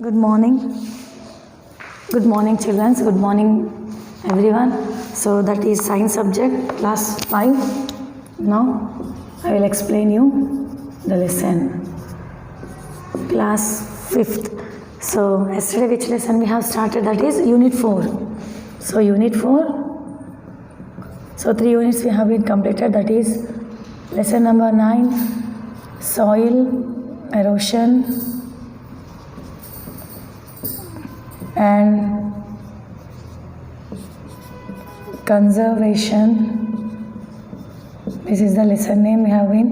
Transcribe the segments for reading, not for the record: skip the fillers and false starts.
Good morning. Good morning, children. Good morning, everyone. So that is science subject, class 5. Now I will explain you the lesson. Class 5th. So yesterday which lesson we have started? That is unit 4. So unit 4. So 3 units we have been completed. That is lesson number 9, soil erosion and conservation. This is the lesson name we have been.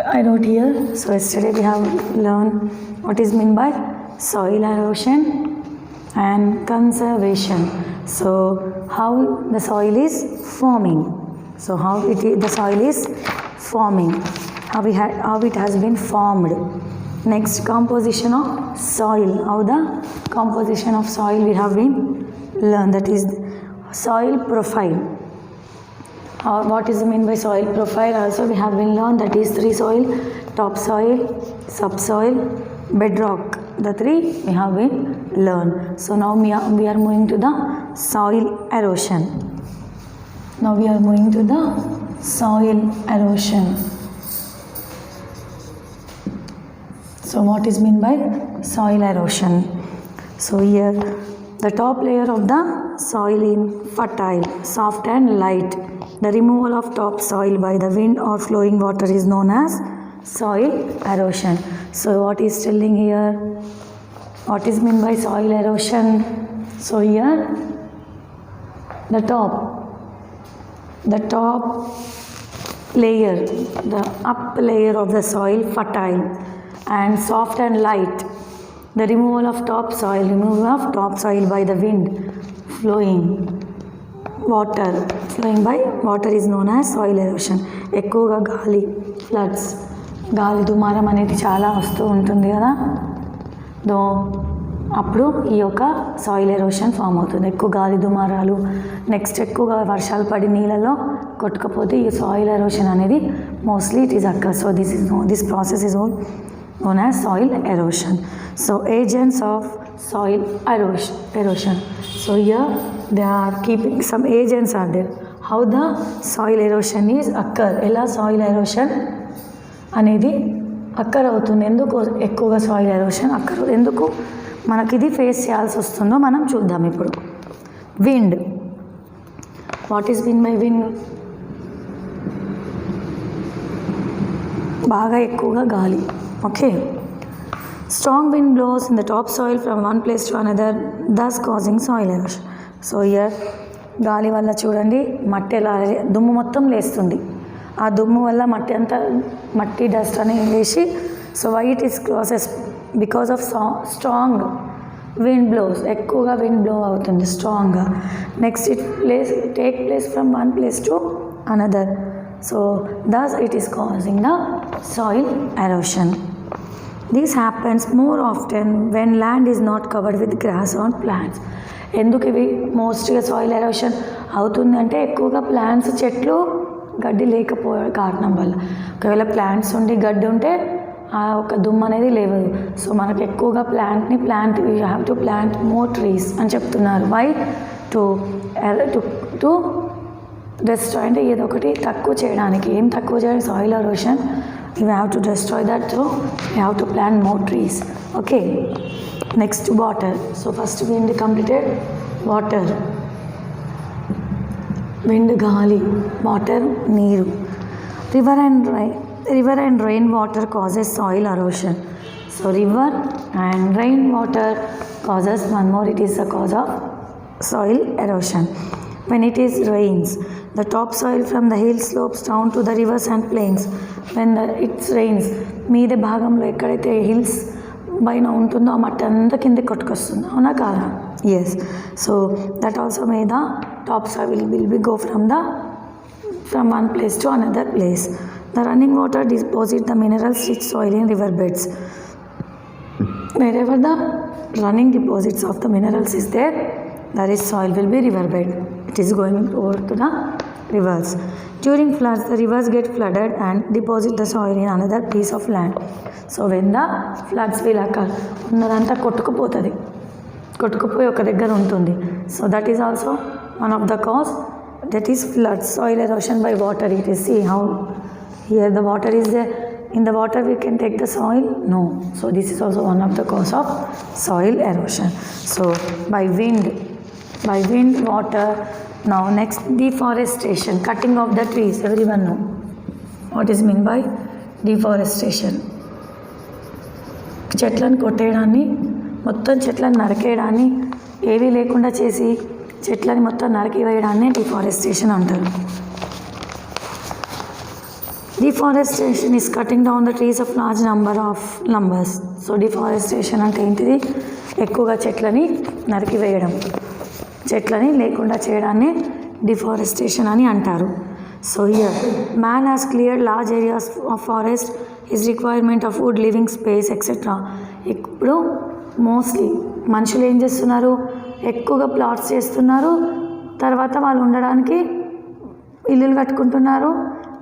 I wrote here. So yesterday we have learned what is meant by soil erosion and conservation. So how the soil is forming. So how the soil is forming. How it has been formed. Next, composition of soil. How the composition of soil we have been learned. That is soil profile. What is meant by soil profile? Also we have been learned. That is 3 soil: topsoil, subsoil, bedrock. The 3 we have been learned. So now we are moving to the soil erosion. Now we are moving to the soil erosion. So what is meant by soil erosion? So here the top layer of the soil is fertile, soft and light. The removal of top soil by the wind or flowing water is known as soil erosion. So what is telling here? What is meant by soil erosion? So here the top layer, the up layer of the soil fertile and soft and light. The removal of topsoil by the wind flowing by water is known as soil erosion. ఎక్కువగా గాలి, floods, గాలి దుమారం అనేది చాలా వస్తూ ఉంటుంది కదా, అప్పుడు ఈ యొక్క సాయిల్ ఎరోషన్ ఫామ్ అవుతుంది. ఎక్కువ గాలి దుమారాలు, నెక్స్ట్ ఎక్కువగా వర్షాలు పడి నీళ్ళలో కొట్టుకపోతే ఈ సాయిల్ ఎరోషన్ అనేది mostly it is occur. So this process is known as soil erosion. So agents of soil erosion. So here they are keeping some agents are there. How the soil erosion is occur? ఎలా soil erosion అనేది అక్కర్ అవుతుంది? ఎందుకు ఎక్కువగా soil erosion అక్కర్, ఎందుకు మనకి ఇది face చేయాల్సి వస్తుందో మనం చూద్దాం ఇప్పుడు. Wind. What is mean by wind? బాగా ఎక్కువగా గాలి. Okay. Strong wind blows in the topsoil from one place to another, thus causing soil erosion. So here గాలి వల్ల చూడండి మట్టి ఎలా దుమ్ము మొత్తం లేస్తుంది. ఆ దుమ్ము వల్ల మట్టి డస్ట్ అనేది వేసి, so why it is classes because of strong wind blows. ఎక్కువగా విండ్ బ్లో అవుతుంది స్ట్రాంగ్గా. Next it take place from one place to another. So thus it is causing the soil erosion. This happens more often when land is not covered with grass or plants. ఎందుకు ఇవి మోస్ట్గా soil erosion అవుతుంది అంటే ఎక్కువగా plants, చెట్లు, గడ్డి లేకపోయే కారణం వల్ల. ఒకవేళ ప్లాంట్స్ ఉండి గడ్డి ఉంటే ఆ ఒక దుమ్ము అనేది లేవదు. సో మనకు ఎక్కువగా you have to plant more trees అని చెప్తున్నారు. వై? టు డెస్ట్రాయ్, అంటే ఏదో ఒకటి తక్కువ చేయడానికి. ఏం తక్కువ చేయాలి? Soil erosion. You have to destroy that, so you have to plant more trees. Okay. Next water. So first wind completed. Water, wind గాలి, వాటర్ నీరు. River and rain water causes soil erosion. So river and rain water causes one more, it is the cause of soil erosion. When it is rains, the topsoil from the hill slopes down to the rivers and plains. When it rains, మీద భాగంలో ఎక్కడైతే hills పైన ఉంటుందో ఆ మట్టి అంతా కిందకి కొట్టుకొస్తుంది. అవునా కాదా? ఎస్. సో దట్ ఆల్సో మీద topsoil will be go from one place to another place. The running water deposit the minerals rich soil in river beds. Wherever the running deposits of the minerals is there, the rich soil will be river bed. It is going over to the rivers. During floods, the rivers get flooded and deposit the soil in another piece of land. So when the floods will occur, ఉన్నదంతా కొట్టుకుపోయి ఒక దగ్గర ఉంటుంది. So that is also one of the cause, that is floods, soil erosion by water. It is, see how here the water is there. In the water we can take the soil? No. So this is also one of the cause of soil erosion. So by wind, water. Now next, deforestation, cutting of the trees. Everyone know what is meant by deforestation. చెట్లను కొట్టేయడాన్ని, మొత్తం చెట్లను నరికేయడాన్ని, ఏవీ లేకుండా చేసి చెట్లని మొత్తం నరికి వేయడాన్ని డిఫారెస్టేషన్ అంటారు. Deforestation is cutting down the trees of large numbers. So deforestation అంటే ఏంటిది? ఎక్కువగా చెట్లని నరికివేయడం, చెట్లని లేకుండా చేయడాన్ని డిఫారెస్టేషన్ అని అంటారు. So here man has cleared large areas of forest, his requirement of would, living space etcetera. ఇప్పుడు మోస్ట్లీ మనుషులు ఏం చేస్తున్నారు? ఎక్కువగా ప్లాట్స్ చేస్తున్నారు, తర్వాత వాళ్ళు ఉండడానికి ఇల్లులు కట్టుకుంటున్నారు.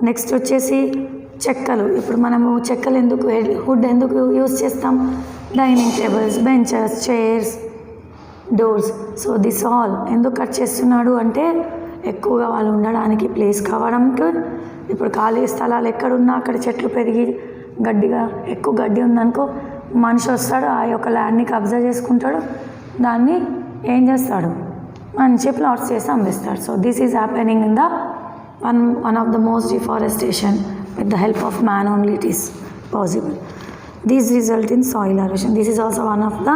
నెక్స్ట్ వచ్చేసి చెక్కలు. ఇప్పుడు మనము చెక్కలు ఎందుకు, వుడ్ ఎందుకు యూజ్ చేస్తాం? Dining tables, benches, chairs, doors. So this all ఎందుకు కట్ చేస్తున్నాడు అంటే ఎక్కువగా వాళ్ళు ఉండడానికి ప్లేస్ కావడానికి. ఇప్పుడు ఖాళీ స్థలాలు ఎక్కడున్నా అక్కడ చెట్లు పెరిగి గడ్డిగా, ఎక్కువ గడ్డి ఉందనుకో, మనిషి వస్తాడు, ఆ యొక్క ల్యాండ్ని కబ్జా చేసుకుంటాడు, దాన్ని ఏం చేస్తాడు? మంచి ప్లాట్స్ చేసి అమ్మేస్తాడు. So this is happening in the one of the most deforestation. With the help of man only it is possible. These result in soil erosion. This is also one of the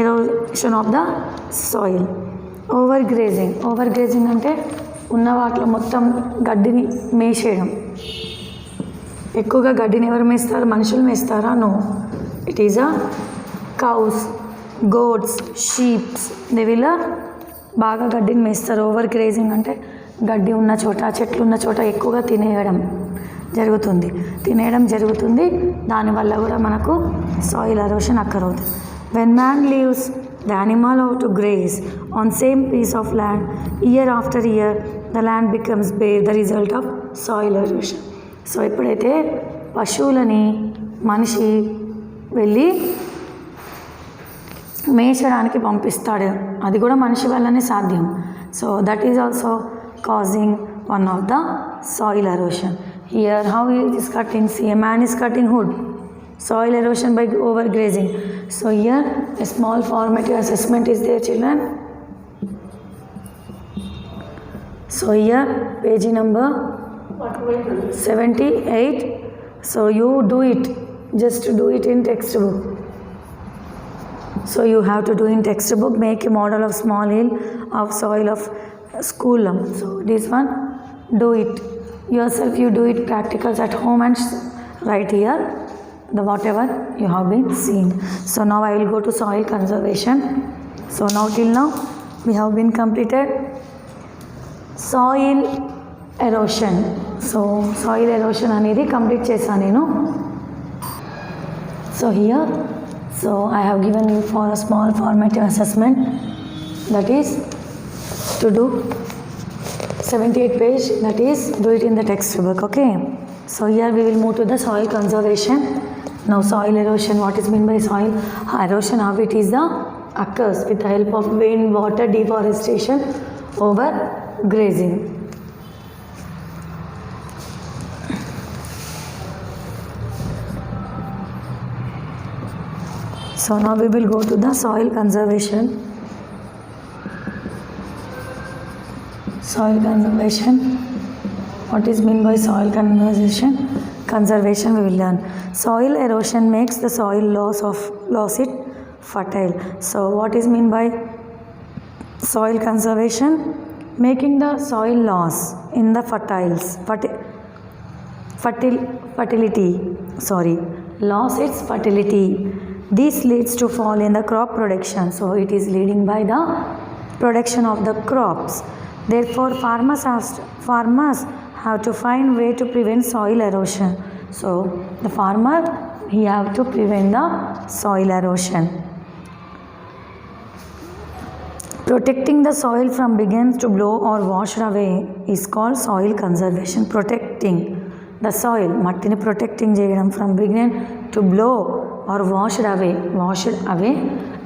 erosion of the soil. Overgrazing అంటే ఉన్న వాటిలో మొత్తం గడ్డిని మేసేయడం. ఎక్కువగా గడ్డిని ఎవరు మేస్తారు? మనుషులు మేస్తారా? No. It is a cows, goats, sheeps, they will బాగా గడ్డిని మేస్తారు. ఓవర్గ్రేజింగ్ అంటే గడ్డి ఉన్న చోట, చెట్లు ఉన్న చోట ఎక్కువగా తినేయడం జరుగుతుంది. దానివల్ల కూడా మనకు సాయిల్ ఎరోషన్ అక్కర్ అవుతుంది. When man leaves the animal how to graze on same piece of land, year after year the land becomes bare, the result of soil erosion. So ఎప్పుడైతే పశువులని మనిషి వెళ్ళి మేచడానికి పంపిస్తాడు, అది కూడా మనిషి వల్లనే సాధ్యం. So that is also causing one of the soil erosion. Here how it is cutting? See, a man is cutting wood. Soil erosion by overgrazing. So here a small formative assessment is there, children. So here page number 78. So you do it, just do it in textbook. So you have to do in textbook. Make a model of small hill of soil of school. So this one, do it yourself, you do it practicals at home and write here the whatever you have been seen. So now I will go to soil conservation. So now till now we have been completed soil erosion. So soil erosion అనేది complete చేశాను నేను. So here, so I have given you for a small formative assessment, that is to do 78 page, that is do it in the textbook. Okay, so here we will move to the soil conservation. Now soil erosion, what is meant by soil erosion? How it is the occurs with the help of wind, water, deforestation, overgrazing. So now we will go to the soil conservation. Soil conservation, what is meant by soil conservation? We will learn. Soil erosion makes the soil loss it fertile. So what is meant by soil conservation? Making the soil loss in the loss its fertility. This leads to fall in the crop production. So it is leading by the production of the crops. Therefore farmers have to find way to prevent soil erosion. So the farmer, he have to prevent the soil erosion. Protecting the soil from begins to blow or wash away is called soil conservation. Protecting the soil, మట్టిని protecting చేయడం from begin to blow or wash it away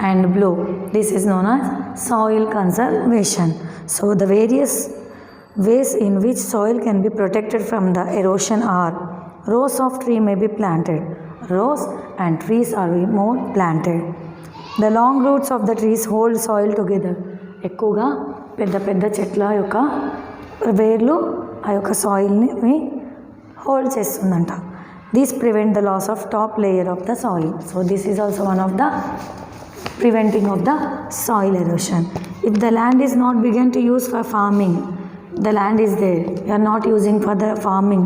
and blow. This is known as soil conservation. So the various ways in which soil can be protected from the erosion are: rows of trees may be planted. Rows and trees are more planted. The long roots of the trees hold soil together. ఎక్కువగా పెద్ద పెద్ద చెట్ల యొక్క వేర్లు ఆ యొక్క సాయిల్ని hold చేస్తుందంట. These prevent the loss of top layer of the soil. So this is also one of the preventing of the soil erosion. If the land is not begun to use for farming, the land is there, you are not using for the farming,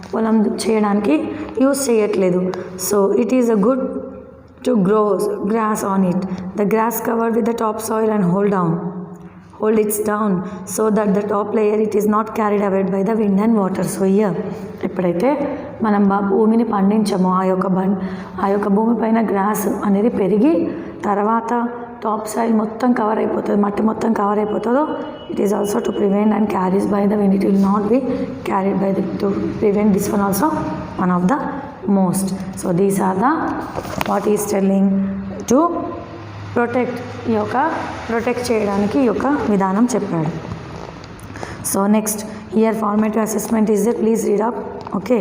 పొలం చేయడానికి use చేయట్లేదు. So it is a good to grow grass on it. The grass covered with the top soil and hold it down so that the top layer it is not carried away by the wind and water. So here ఎప్పుడైతే మనం భూమిని పండించమో ఆ యొక్క భూమి పైన gross అనేది పెరిగి తర్వాత టాప్ సాయిల్ మొత్తం కవర్ అయిపోతుంది, మట్టి మొత్తం కవర్ అయిపోతుందో it is also to prevent and carries by the wind. It will not be carried by the to prevent this one also one of the most. So these are the what is telling to protect చేయడానికి ఈ యొక్క విధానం చెప్పాడు. So next here formative assessment is they, please read up. Okay,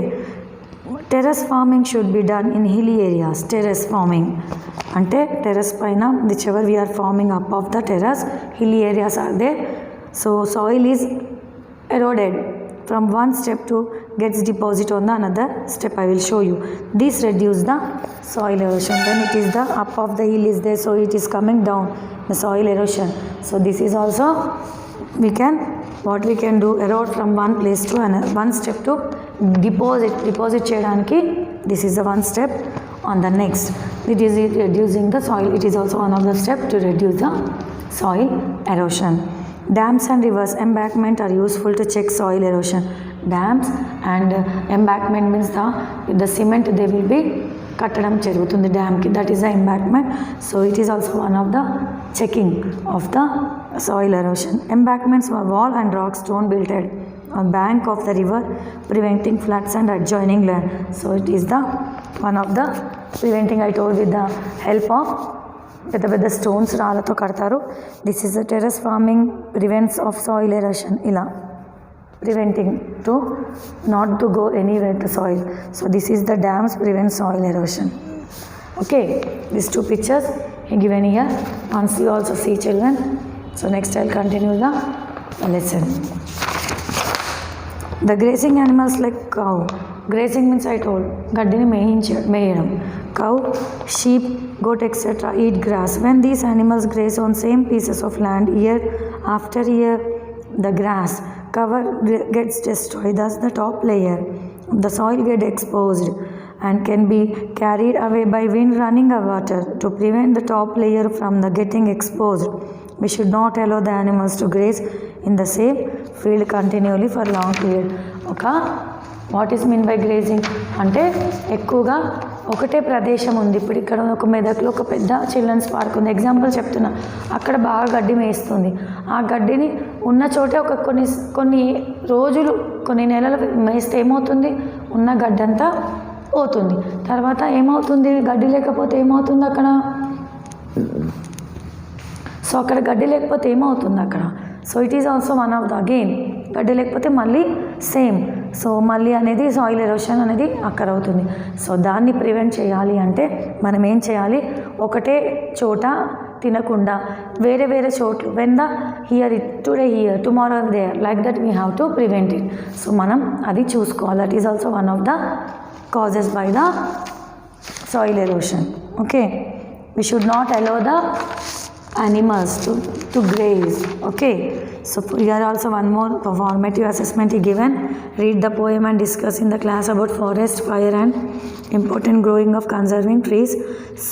terrace farming should be done in hilly areas. Terrace farming అంటే terrace పైన which ever we are farming up of the terrace, hilly areas are they. So soil is eroded from one step to gets deposit on the another step. I will show you. This reduce the soil erosion. Then it is the up of the hill is there, so it is coming down the soil erosion. So this is also we can do erode from one place to another, one step to deposit చేయడానికి this is the one step on the next. It is reducing the soil. It is also one of the step to reduce the soil erosion. Dams and rivers embankment are useful to check soil erosion. Dams and embankment means the cement they will be కట్టడం జరుగుతుంది డ్యామ్కి, that is the embankment. So it is also one of the checking of the soil erosion. Embankments wall and rock stone builted on bank of the river preventing floods and adjoining land. So it is the one of the preventing, I told, with the help of పెద్ద పెద్ద stones రాళ్ళతో కడతారు. This is the terrace farming prevents of soil erosion, ఇలా preventing to not to go anywhere the soil. So this is the dams prevent soil erosion. Okay, these two pictures given here. Once you also see children. So next I'll continue the lesson. The grazing animals like cow. Grazing means I told gaddini మేయడం. Cow, sheep, goat etc. eat grass. When these animals graze on same pieces of land year after year, the grass cover gets destroyed. Thus the top layer of the soil gets exposed and can be carried away by wind running a water. To prevent the top layer from the getting exposed, we should not allow the animals to graze in the same field continually for long period. What is mean by grazing అంటే ఎక్కువగా ఒకటే ప్రదేశం ఉంది. ఇప్పుడు ఇక్కడ ఒక మెదక్లో ఒక పెద్ద చిల్డ్రన్స్ పార్క్ ఉంది, ఎగ్జాంపుల్ చెప్తున్నా. అక్కడ బాగా గడ్డి మేస్తుంది. ఆ గడ్డిని ఉన్న చోటే ఒక కొన్ని రోజులు కొన్ని నెలలు మేస్తే ఏమవుతుంది, ఉన్న గడ్డంతా పోతుంది. తర్వాత ఏమవుతుంది, గడ్డి లేకపోతే ఏమవుతుంది అక్కడ. సో అక్కడ గడ్డి లేకపోతే ఏమవుతుంది అక్కడ. So it is also one of the again గడ్డి లేకపోతే మళ్ళీ సేమ్. సో మళ్ళీ అనేది సాయిల్ ఎరోషన్ అనేది అక్కడ అవుతుంది. సో దాన్ని ప్రివెంట్ చేయాలి అంటే మనం ఏం చేయాలి, ఒకటే చోట తినకుండా వేరే వేరే చోట్లు when the here it today here tomorrow there like that we have to prevent it. So మనం అది చూసుకోవాలి. That is also one of the causes by the soil erosion. Okay, we should not allow the animals to graze. Okay, so here also one more formative assessment is given. Read the poem and discuss in the class about forest fire and important growing of conserving trees.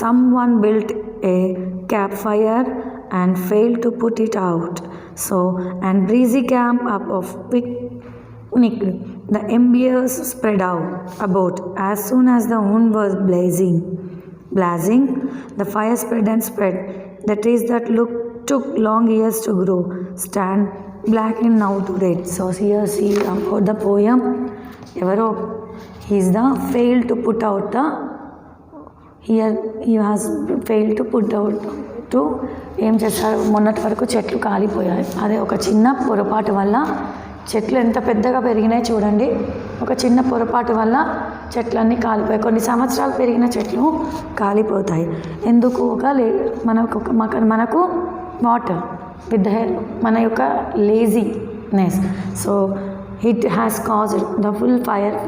Someone built a campfire and failed to put it out, so and breezy camp up of picnic the embers spread out about. As soon as the moon was blazing, the fire spread and spread. The trees that looked took long years to grow stand blackened now to red. So here see about the poem. Evaro, he is the failed to put out the, here he has failed to put out to ఏం చేశారు, మొన్నటి వరకు చెట్లు కాలిపోయాయి. అదే ఒక చిన్న పొరపాటు వల్ల చెట్లు ఎంత పెద్దగా పెరిగినాయి చూడండి. ఒక చిన్న పొరపాటు వల్ల చెట్లన్నీ కాలిపోయాయి. కొన్ని సంవత్సరాలు పెరిగిన చెట్లు కాలిపోతాయి. ఎందుకు? మనకు వాటర్ విత్ మన యొక్క laziness. So it has caused the full fire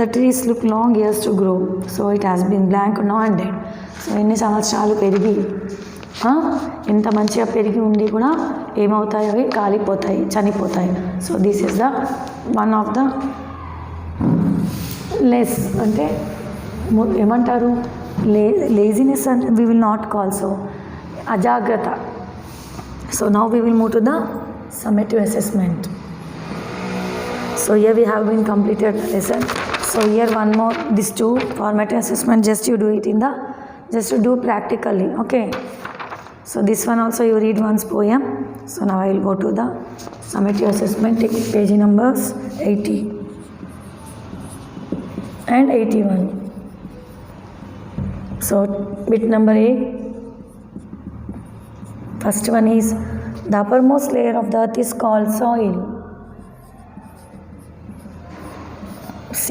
the trees look long years to grow, so it has been blank now and dead. So ఎన్ని సంవత్సరాలు పెరిగి ఎంత మంచిగా పెరిగి ఉండి కూడా ఏమవుతాయి, అవి కాలిపోతాయి, చనిపోతాయి. So this is the one of the less అంటే ఏమంటారు, లేజినెస్ అంటే we will not call, so అజాగ్రత్త. So now we will move to the summative assessment. So here we have been completed the lesson. So here one more, these two formative assessment, just you do it in the, just to do practically, okay. So this one also you read one's poem. So now I will go to the summative assessment, take page numbers 80 and 81. So bit number A, first one is the uppermost layer of the earth is called soil. C.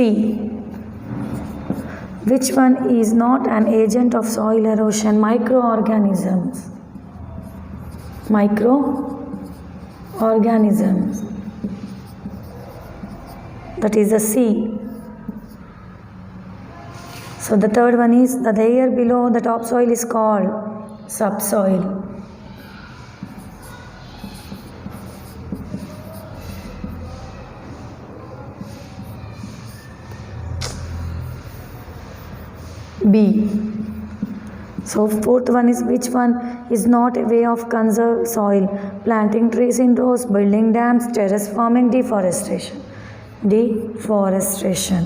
Which one is not an agent of soil erosion? Microorganisms. Microorganisms. That is the C. So the third one is that the air below the topsoil is called subsoil. B. So fourth one is which one is not a way of conserve soil? Planting trees in rows, building dams, terrace farming, deforestation. Deforestation.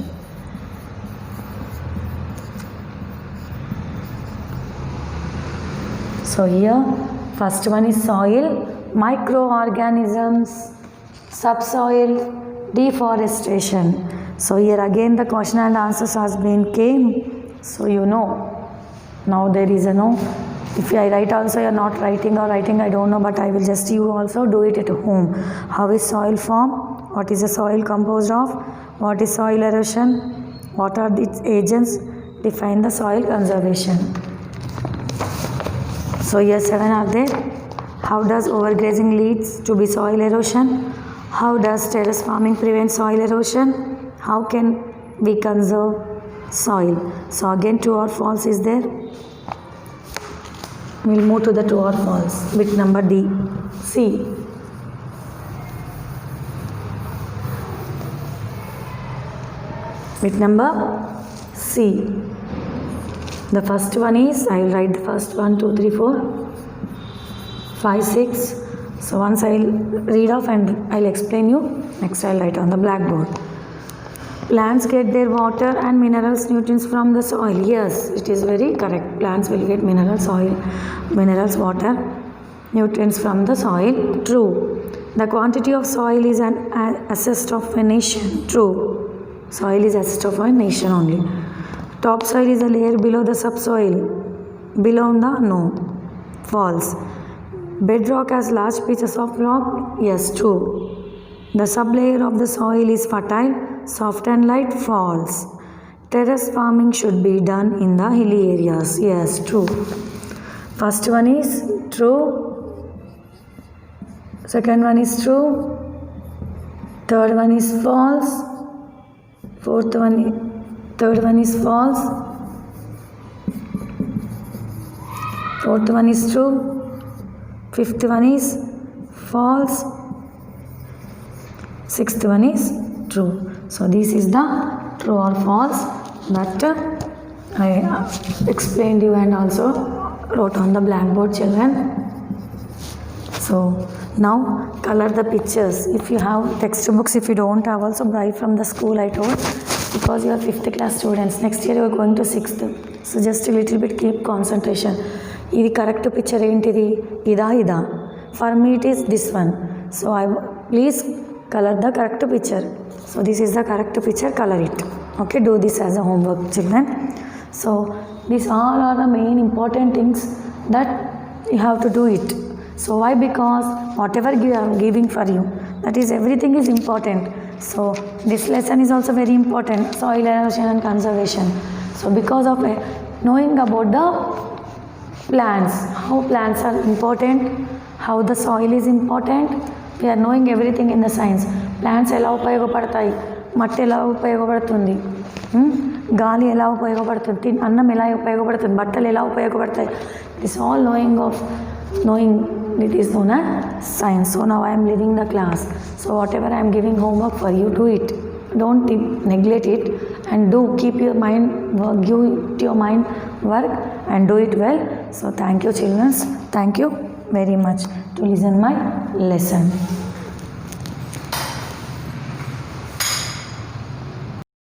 So here first one is soil, microorganisms, subsoil, deforestation. So here again the question and answers has been came. So you know, now there is a no. If I write also, you are not writing or writing, I don't know, but I will just, you also do it at home. How is soil formed? What is the soil composed of? What is soil erosion? What are its agents? Define the soil conservation. So here 7 are there. How does overgrazing leads to be soil erosion? How does terrace farming prevent soil erosion? How can we conserve soil? So again true or false is there. We'll move to the true or false. Bit number D. C. Bit number C. The first one is, I will write the first 1, 2, 3, 4, 5, 6. So once I will read off and I will explain you. Next I will write on the blackboard. Plants get their water and minerals, nutrients from the soil. Yes, it is very correct. Plants will get minerals, water, nutrients from the soil. True. The quantity of soil is an assessed of a nation. True. Soil is assessed of a nation only. Topsoil is a layer below the subsoil. Below the, no. False. Bedrock has large pieces of rock. Yes, true. The sublayer of the soil is fertile, soft and light. False. Terrace farming should be done in the hilly areas. Yes, true. First one is true. Second one is true. Third one is false. Third one is false. Fourth one is true. Fifth one is false. Sixth one is true. So this is the true or false that I explained you and also wrote on the blackboard, children. So now color the pictures. If you have textbooks, if you don't have, also buy from the school, I told, because you are 5th class students. Next year you are going to 6th. So just a little bit keep concentration. ఇది correct picture ఏంటిది, ఇదా. For me it is this one. So please colour the correct picture. So this is the correct picture, colour it. Okay, do this as a homework, children. So these all are the main important things that you have to do it. So why? Because whatever I am giving for you, that is everything is important. So this lesson is also very important, soil erosion and conservation. So because of knowing about the plants, how plants are important, how the soil is important, we are knowing everything in the science. Plants ఎలా ఉపయోగపడతాయి, మట్టి ఎలా ఉపయోగపడుతుంది, గాలి ఎలా ఉపయోగపడుతుంది, అన్నం ఎలా ఉపయోగపడుతుంది, బట్టలు ఎలా ఉపయోగపడతాయి. This all knowing it is known as science. So now I am leaving the class. So whatever I am giving homework for you, do it. Don't neglect it, and do keep your mind work, give your mind work and do it well. So thank you, children. Thank you very much to listen my lesson.